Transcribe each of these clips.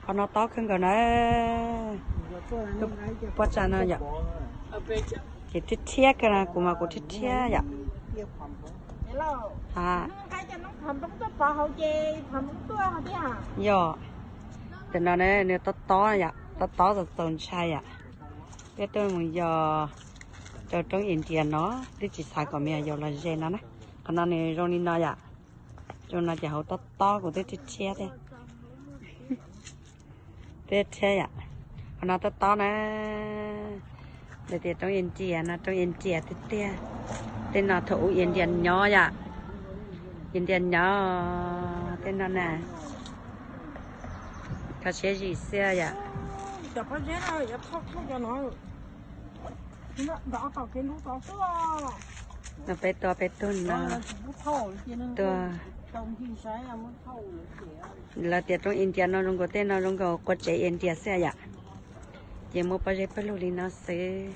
còn nó to hơn cái này bắt ra nó vậy chỉ thích thiết cái này của mà của thích thiết vậy à giờ thì nó này nếu to vậy to rồi tồn chai vậy cái tôi muốn giờ cho trong yên tiền nó đi chỉ xài của mẹ giờ là gì nó nè còn nó này rồi nó vậy cho nó chỉ hậu to của tôi thích thiết đấy tết thế ạ, còn nó to nè, để tiệt trong yên chè nó trong yên chè tết tết, tên nó thủ yên chè nhỏ ạ, yên chè nhỏ tên nó nè, cái xe gì xe ạ, nó bé to nó, to là tiệt trong India nó không có tên nó không có quạt chạy India xe ạ, chỉ một bao nhiêu bao lâu nó sẽ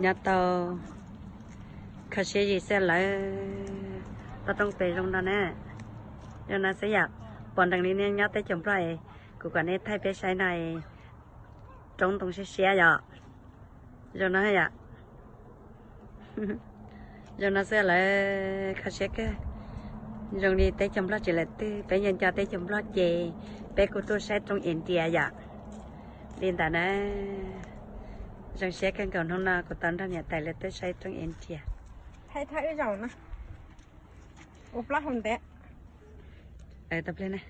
nhà tàu khai xe gì xe lại tao trong bể trong đó nè, cho nó sẽ ạ, bọn thằng này nhớ tới chồng lại, của cái này thay bé xe này trong tông xe ạ, cho nó ạ, cho nó sẽ lại khai xe cái rồi đi tới chăm lo chỉ là tư bé nhân cho tới chăm lo chè bé của tôi sẽ trong India vậy nên tại nó rồi sẽ cần còn hôm nào của tao ra nhà tại là tôi sẽ trong India thấy rồi nè ốp lát không té tập lên này